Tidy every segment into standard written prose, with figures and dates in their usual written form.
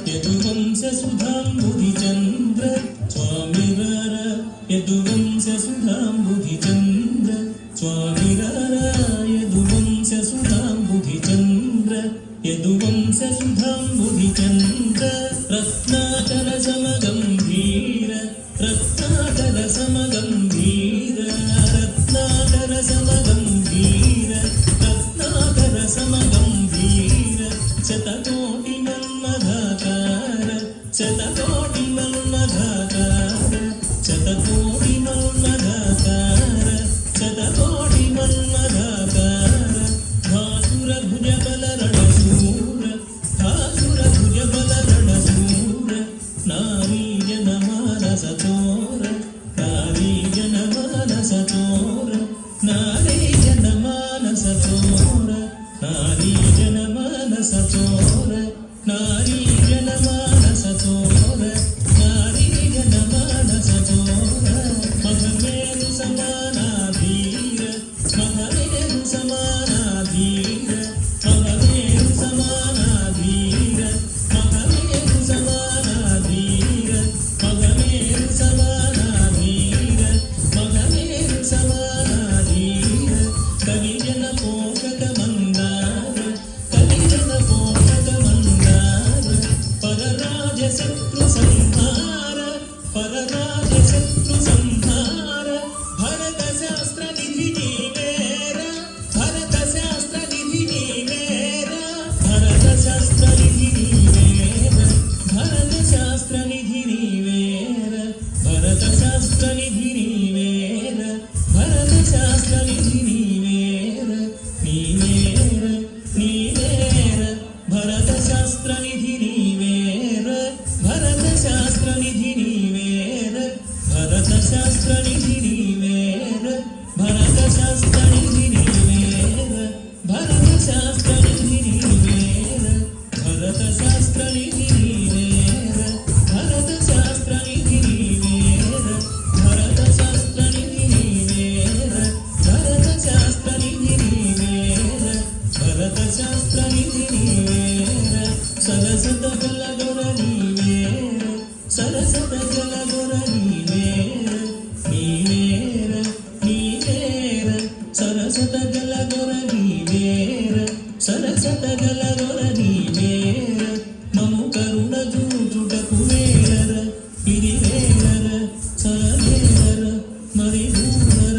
Yaduvamsa ಸುಧಾಂಬುಧಿಚಂದ್ರ ಸ್ವಾಮಿರರ ಯದುವಂಶ ಸುಧಾಂಬುಧಿಚಂದ್ರ ಸ್ವಾಮಿರರ ಯದುವಂಶ ಸುಧಾಂಬುಧಿಚಂದ್ರ ಯದುವಂಶ ಸುಧಾಂಬುಧಿಚಂದ್ರ Ratnakar ಸಮಗಂಭೀರ Ratnakar ಸಮಗಂಭೀರ Ratnakar ಸಮಗಂಭೀರ Ratnakar ಸಮಗಂಭೀರ ಶತಕೋಟಿ ಮನ್ಮಧಾಕಾರ ಶತಕೋಟಿ ಮನ್ಮಧಾಕಾರ ಶತಕೋಟಿ ಮನ್ಮಧಾಕಾರ ಶತಕೋಟಿ ಮನ್ಮಧಾಕಾರ ಭಾಸುರ ಭುಜ ಬಲ ರಣಸೂರ ಭಾಸುರ ಭುಜ ಬಲ ರಣಸೂರ ನಾರೀ ಜನ ಮಾನಸ ಚೋರ ನಾರೀ ಜನ ಮಾನಸ ಚೋರ ನಾರೀ ಜನ ಮಾನಸ ಚೋರ ನಾರೀ ಜನ ಮಾನಸ ಚೋರ ನಾರೀ ಜನ ಮಾನಸ ಚೋರ ನಾರೀ ಜನ ಮಾನಸ ಚೋರ ಮಗಮೇರು ಸಮಾನಾಧೀರ ಮಗಮೇರು ಸಮಾನಾಧೀರ ಮಗಮೇರು ಸಮಾನಾಧೀರ ಮಗಮೇರು ಸಮಾನಾಧೀರ ಮಗಮೇರು ಸಮಾನಾಧೀರ ಮಗಮೇರು ಸಮಾನಾಧೀರ ಕವಿಜನ ಪೋಷಕ ಮಂದಾರ ಕವಿಜನ ಪೋಷಕ ಮಂದಾರ ಪರರಾಜ ಶತ್ರು ಸಂಹಾರ ಪರರಾಜ ಶತ್ರು ಸಂಹಾರ ಭರತ ಶಾಸ್ತ್ರ ನಿಧಿ ನೀವೇರ ಭರತ ಶಾಸ್ತ್ರ ನಿಧಿ ನೀವೇರ ಭರತ ಶಾಸ್ತ್ರ ನಿಧಿ ನೀವೇರ ಭರತ ಶಾಸ್ತ್ರ ನಿಧಿ ನೀವೇರ ಭರತ ಶಾಸ್ತ್ರ ನಿಧಿ ನೀವೇರ ಭರತ ಶಾಸ್ತ್ರ ನಿಧಿ ನೀವೇರ ನೀವೇರ ನೀವೇರ ಭರತ ಶಾಸ್ತ್ರ ನಿಧಿ ನೀವೇರ ಭರತ ಶಾಸ್ತ್ರ ನಿಧಿ ನೀವೇರ ಭರತ ಶಾಸ್ತ್ರ ನಿಧಿ ನೀವೇರ ಭರತ ಶಾಸ್ತ್ರ ನಿಧಿ ನೀವೇರ ಭರತ ಶಾಸ್ತ್ರ ನಿಧಿ ನೀವೇರ ಭರತ ಶಾಸ್ತ್ರ ನಿಧಿ ನೀವೇರ ಭರತ ಶಾಸ್ತ್ರ ನಿಧಿ ನೀವೇರ ಭರತ ಶಾಸ್ತ್ರ ನಿಧಿ ನೀವೇರ ಭರತ ಶಾಸ್ತ್ರ ನಿಧಿ ನೀವೇರ ಭರತ ಶಾಸ್ತ್ರ ನಿಧಿ ನೀವೇರ ಸರಸದ ಗಲಗೊರ ನೀವೇರ ಸರಸದ ಗಲಗೊರ ನೀವೇರ ನೀವೇರ ನೀವೇರ ಸರಸದ ಗಲಗೊರ ನೀವೇರ ಸರಸದ ಗಲಗೊರ ನೀವೇರ ಮಮು ಕರುಣ ಜೂಜುಟ ಕುಬೇರರ ಹಿರಿವೇರರ ಸರವೇರರ ಮರಿದೂರರ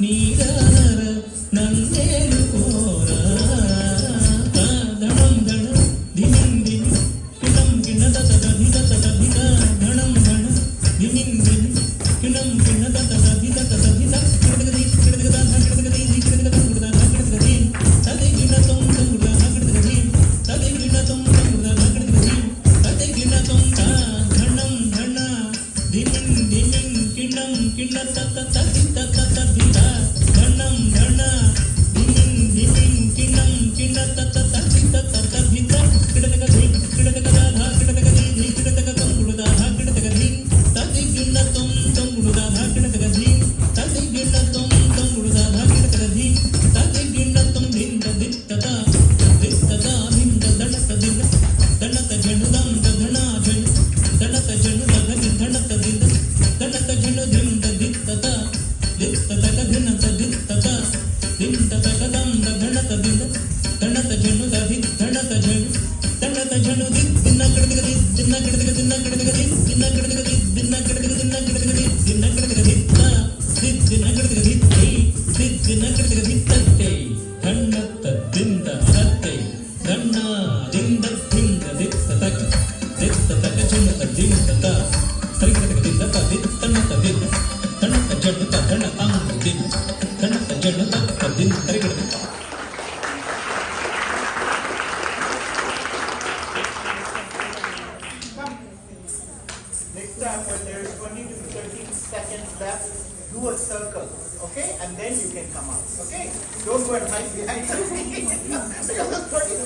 ನೀರರ ನಂದೇರು ಕೋರ ಧಣಂ ಧಣ ದಿನಿಂ ದಿನಿ ಕಿಣಂ ಕಿಣದ ತದಧಿದ ತದಧಿದ ಧಣಂ ಧಣ ದಿನಿಂ ದಿನಿ ಕಿಣಂ ಕಿಣದ ತದಧಿದ ತದಧಿದ ಕಿಡಗದಿ ಕಿಡಗದ ಕಿಡಗದಿ ಕಿಡಗದ ಗುಡದ ಕಿಡಗದಿ ತದೆ ಗಿಡ ತೊಂದ ಗುಡದ ಕಿಡಗದಿ ತದೆ ಗಿಡ ತೊಂದ ಗುಡದ ಕಿಡಗದಿ ತದೆ ಗಿಡ ತೊಂದ ಧಣಂ ಧಣ ದಿನಿಂ ದಿನಿಂ ಕಿಣಂ ಕಿಣ ತತ ತದಿದ ತದಧಿದ ಧಣಂ ಧಣ ದಿನಿಂ ದಿನಿಂ ಕಿಣಂ ಕಿಣ ತತ ತದಿದ ತದಧಿದ ಕಿಡಗದಿ ಕಿಡಗದ ಕಿಡಗದಿ ಕಿಡಗದ ಗುಡದ ಕಿಡಗದಿ ತದೆ ಗಿಡ ತೊಂದ ಗುಡದ ಕಿಡಗದಿ ತದೆ ಗಿಡ ತೊಂದ ಗುಡದ ಕಿಡಗದಿ ತದೆ ಗಿಡ ತೊಂದಿಂದ ದಿತ್ತದ ದಿತ್ತದ ನಿಂದ ದಣತದಿಂದ ದಣತ ಜಣುದಂದ ಧಣ ಜಣು ದಣತ ಜಣುದಗದಿ ಧಣತದಿಂದ ದಣತ ಜಣುದಿಂದ ದಿತ್ತದ ದಿತ್ತದ ಧಿನತ ದಿತ್ತದ ದಿಂತದ ಕದಂದ ಧಣತದಿಂದ ದಣತ ಜಣುದದಿ ಧಣತ ಜಣು ದಣತ ಜಣು ದಿನ್ನ ಕಿಡಗದಿ ದಿನ್ನ ಕಿಡಗದಿ ದಿನ್ನ ಕಿಡಗದಿ ದಿನ್ನ ಕಿಡಗದಿ ದಿನ್ನ ಕಿಡಗದಿ ದಿನ್ನ ಕಿಡಗದಿ ದಿನ್ನ ಕಿಡಗದಿ ದಿನ್ನ ಕಿಡಗದಿ ದಿನ್ನ ಕಿಡಗದಿ ತತ್ತೆ ಧಣ್ಣತ್ತ ದಿಂದ ತತ್ತೆ ಧಣ್ಣ ದಿಂದ ದಿಂದ ದಿತ್ತತಕ ದಿತ್ತತಕ ಜಣತ ದಿಂತತ ತರಿಕಡಗದಿಂದ ದಿತ್ತಣ್ಣತ ದಿನ್ನ ತಣ್ಣತ ಜಣತ ಧಣ ತಾಂಗ ದಿನ್ನ ತಣ್ಣತ ಜಣತ ದಿನ್ನ ತರಿಕಡಗದಿ Next time when there is 20 to 30 seconds left, do a circle, okay? And then you can come out, okay? Don't go and hide behind the screen. Because it's 20